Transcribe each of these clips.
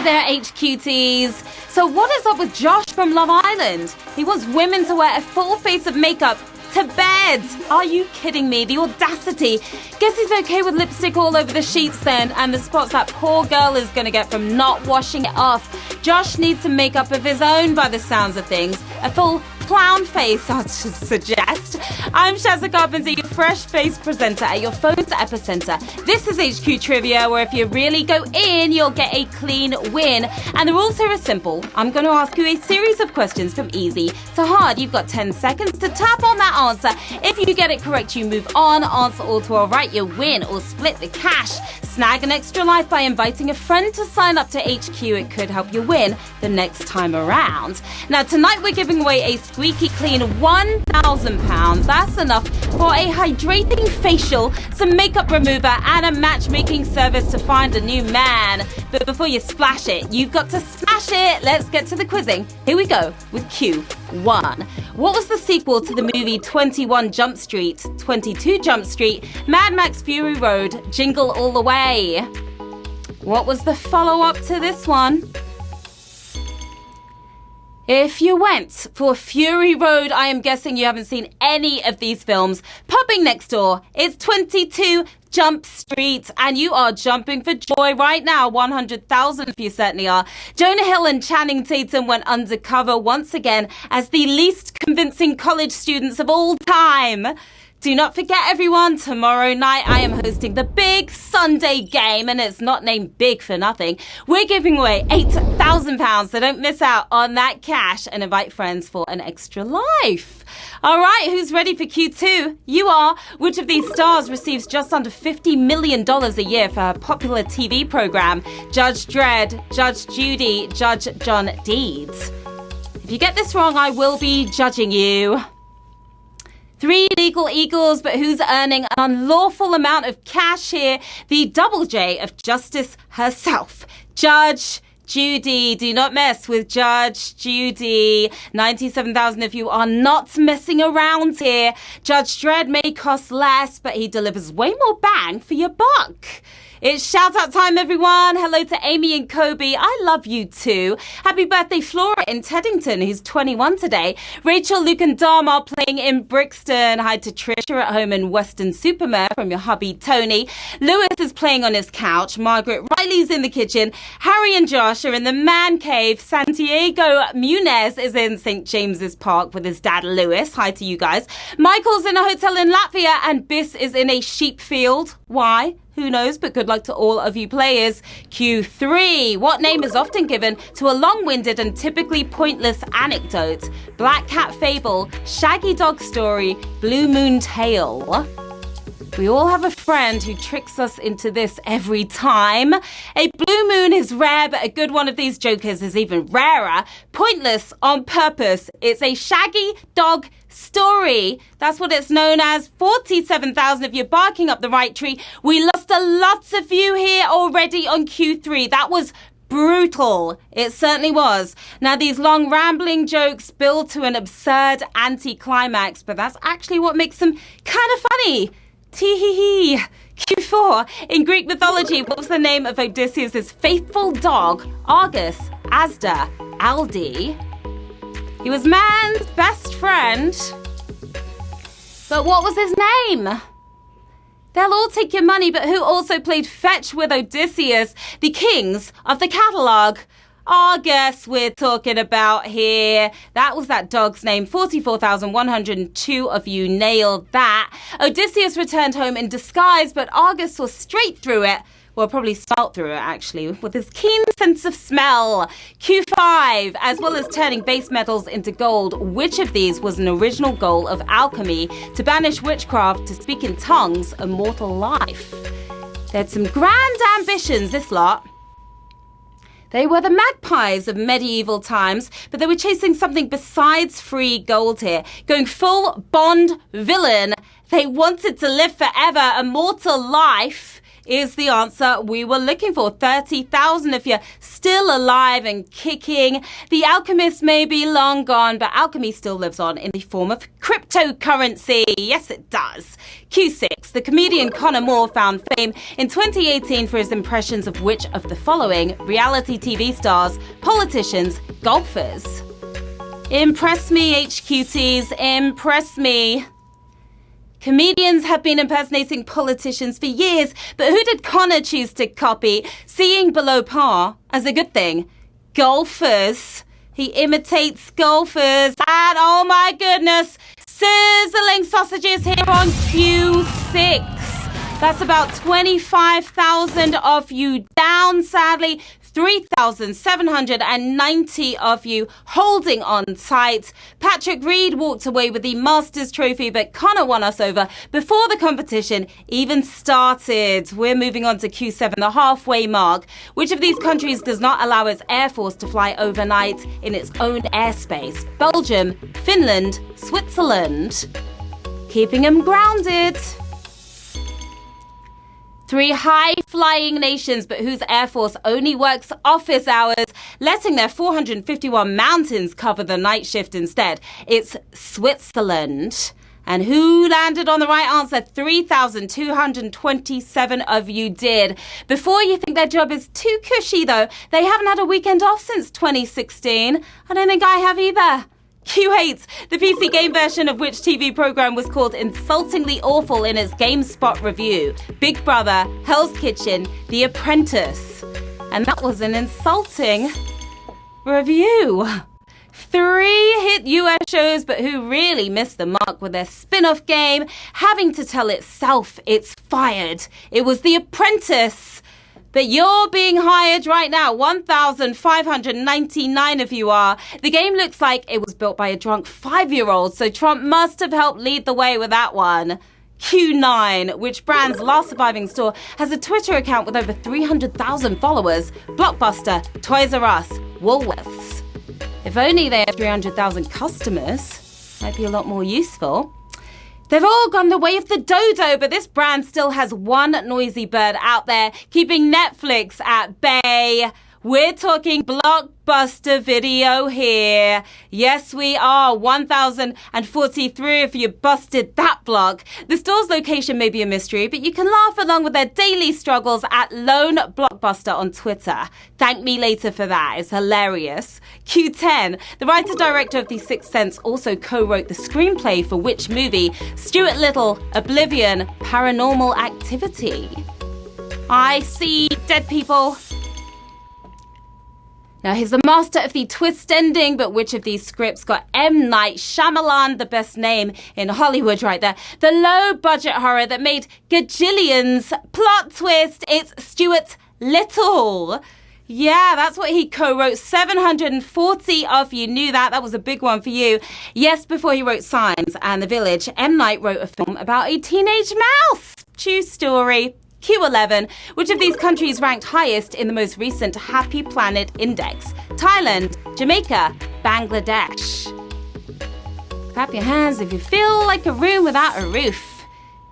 Hello there, HQTs. So what is up with Josh from Love Island? He wants women to wear a full face of makeup to bed. Are you kidding me? The audacity. Guess he's okay with lipstick all over the sheets then, and the spots that poor girl is going to get from not washing it off. Josh needs some makeup of his own by the sounds of things. A full clown face, I'd suggest. I'm Sharon Carpenter, your fresh-faced presenter at your phone's epicenter. This is HQ Trivia, where if you really go in, you'll get a clean win. And the rules here are simple. I'm going to ask you a series of questions from easy to hard. You've got 10 seconds to tap on that answer. If you get it correct, you move on. Answer all to all right, you win or split the cash. Snag an extra life by inviting a friend to sign up to HQ. It could help you win the next time around. Now, tonight we're giving away a squeaky clean £1,000. That's enough for a hydrating facial, some makeup remover, and a matchmaking service to find a new man. But before you splash it, you've got to smash it. Let's get to the quizzing. Here we go with Q1. What was the sequel to the movie 21 Jump Street, 22 Jump Street, Mad Max Fury Road, Jingle All the Way? What was the follow-up to this one? If you went for Fury Road, I am guessing you haven't seen any of these films. Popping next door, it's 22 Jump Street, and you are jumping for joy right now. 100,000 if you certainly are. Jonah Hill and Channing Tatum went undercover once again as the least convincing college students of all time. Do not forget, everyone, tomorrow night I am hosting the big Sunday game, and it's not named big for nothing. We're giving away £8,000, so don't miss out on that cash and invite friends for an extra life. All right, who's ready for Q2? You are. Which of these stars receives just under $50 million a year for her popular TV program? Judge Dredd, Judge Judy, Judge John Deeds. If you get this wrong, I will be judging you. 3 legal eagles, but who's earning an unlawful amount of cash here? The double J of justice herself. Judge Judy. Do not mess with Judge Judy. 97,000 if you are not messing around here. Judge Dredd may cost less, but he delivers way more bang for your buck. It's shout out time, everyone. Hello to Amy and Kobe. I love you too. Happy birthday, Flora in Teddington, who's 21 today. Rachel, Luke and Dom are playing in Brixton. Hi to Trisha at home in Weston-super-Mare from your hubby, Tony. Lewis is playing on his couch. Margaret Riley's in the kitchen. Harry and Josh are in the man cave. Santiago Munez is in St. James's Park with his dad, Lewis. Hi to you guys. Michael's in a hotel in Latvia, and Biss is in a sheep field. Why? Who knows, but good luck to all of you players. Q3. What name is often given to a long-winded and typically pointless anecdote? Black cat fable, shaggy dog story, blue moon tale. We all have a friend who tricks us into this every time. A blue moon is rare, but a good one of these jokers is even rarer. Pointless on purpose. It's a shaggy dog story. That's what it's known as. 47,000 if you're barking up the right tree. We lost a lot of you here already on Q3. That was brutal. It certainly was. Now, these long rambling jokes build to an absurd anti-climax, but that's actually what makes them kind of funny. Tee-hee-hee. Q4. In Greek mythology, what was the name of Odysseus' faithful dog? Argus, Asda, Aldi. He was man's best friend. But what was his name? They'll all take your money, but who also played fetch with Odysseus? The kings of the catalogue. Argus we're talking about here. That was that dog's name. 44,102 of you nailed that. Odysseus returned home in disguise, but Argus saw straight through it. Well, probably smelt through it, actually, with his keen sense of smell. Q5, as well as turning base metals into gold, which of these was an original goal of alchemy? To banish witchcraft, to speak in tongues, immortal life. They had some grand ambitions, this lot. They were the magpies of medieval times, but they were chasing something besides free gold here. Going full Bond villain. They wanted to live forever, immortal life. is the answer we were looking for. 30,000 if you're still alive and kicking. The alchemist may be long gone, but alchemy still lives on in the form of cryptocurrency. Yes, it does. Q6. The comedian Connor Moore found fame in 2018 for his impressions of which of the following reality TV stars, politicians, golfers? Impress me, HQTs. Impress me. Comedians have been impersonating politicians for years, but who did Connor choose to copy, seeing below par as a good thing? Golfers. He imitates golfers. And oh my goodness, sizzling sausages here on Q6. That's about 25,000 of you down, sadly. 3,790 of you holding on tight. Patrick Reed walked away with the Masters Trophy, but Connor won us over before the competition even started. We're moving on to Q7, the halfway mark. Which of these countries does not allow its air force to fly overnight in its own airspace? Belgium, Finland, Switzerland. Keeping them grounded. 3 high-flying nations, but whose air force only works office hours, letting their 451 mountains cover the night shift instead. It's Switzerland. And who landed on the right answer? 3,227 of you did. Before you think their job is too cushy, though, they haven't had a weekend off since 2016. I don't think I have either. Q8, the PC game version of which TV program was called insultingly awful in its GameSpot review? Big Brother, Hell's Kitchen, The Apprentice. And that was an insulting review. 3 hit US shows, but who really missed the mark with their spin-off game, having to tell itself it's fired. It was The Apprentice. But you're being hired right now. 1,599 of you are. The game looks like it was built by a drunk 5-year-old, so Trump must have helped lead the way with that one. Q9, which brand's last surviving store has a Twitter account with over 300,000 followers? Blockbuster, Toys R Us, Woolworths. If only they had 300,000 customers, might be a lot more useful. They've all gone the way of the dodo, but this brand still has one noisy bird out there, keeping Netflix at bay. We're talking Blockbuster Video here. Yes, we are. 1,043 if you busted that block. The store's location may be a mystery, but you can laugh along with their daily struggles at Lone Blockbuster on Twitter. Thank me later for that. It's hilarious. Q10. The writer-director of The Sixth Sense also co-wrote the screenplay for which movie? Stuart Little, Oblivion, Paranormal Activity. I see dead people. Now, he's the master of the twist ending, but which of these scripts got M. Night Shyamalan, the best name in Hollywood right there? The low-budget horror that made gajillions. Plot twist, it's Stuart Little. Yeah, that's what he co-wrote. 740 of you knew that. That was a big one for you. Yes, before he wrote Signs and The Village, M. Night wrote a film about a teenage mouse. True story. Q11, which of these countries ranked highest in the most recent Happy Planet Index? Thailand, Jamaica, Bangladesh. Clap your hands if you feel like a room without a roof.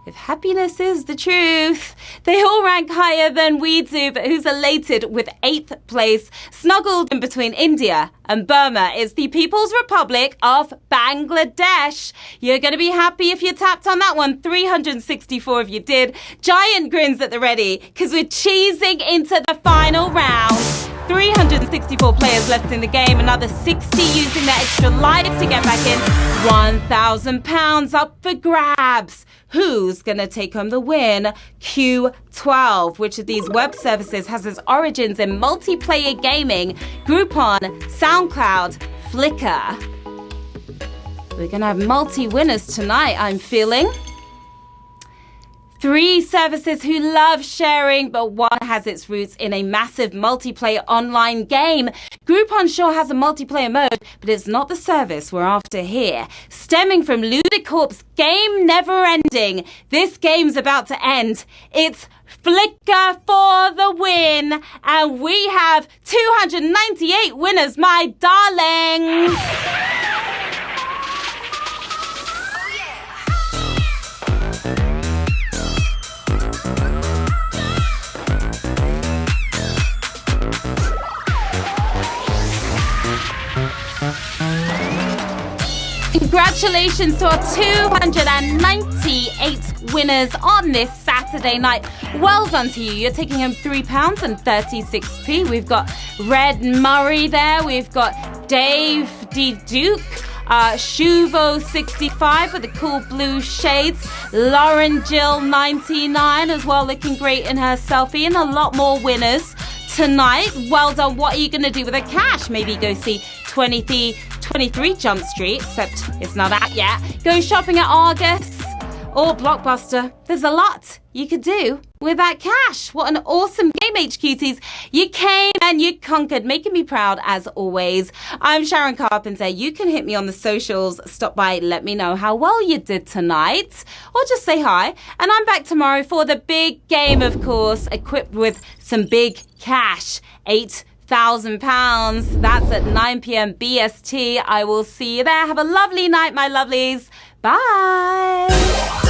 If happiness is the truth. They all rank higher than we do, but who's elated with 8th place? Snuggled in between India and Burma is the People's Republic of Bangladesh. You're going to be happy if you tapped on that one. 364 of you did. Giant grins at the ready, because we're cheesing into the final round. 364 players left in the game, another 60 using their extra lives to get back in. £1,000 up for grabs. Who's going to take home the win? Q12. Which of these web services has its origins in multiplayer gaming? Groupon, SoundCloud, Flickr. We're going to have multi-winners tonight, I'm feeling. 3 services who love sharing, but one has its roots in a massive multiplayer online game. Groupon sure has a multiplayer mode, but it's not the service we're after here. Stemming from Ludicorp's Game Never Ending, this game's about to end. It's Flickr for the win, and we have 298 winners, my darlings. Congratulations to our 298 winners on this Saturday night. Well done to you. You're taking home £3.36. We've got Red Murray there. We've got Dave D. Duke. Shuvo65 with the cool blue shades. Lauren Jill 99 as well, looking great in her selfie. And a lot more winners tonight. Well done. What are you going to do with the cash? Maybe go see 23 Jump Street, except it's not out yet. Go shopping at Argus or Blockbuster. There's a lot you could do with that cash. What an awesome game, HQTs. You came and you conquered, making me proud as always. I'm Sharon Carpenter. You can hit me on the socials. Stop by, let me know how well you did tonight, or just say hi. And I'm back tomorrow for the big game, of course, equipped with some big cash. £8,000. That's at 9 p.m. BST. I will see you there. Have a lovely night, my lovelies. Bye.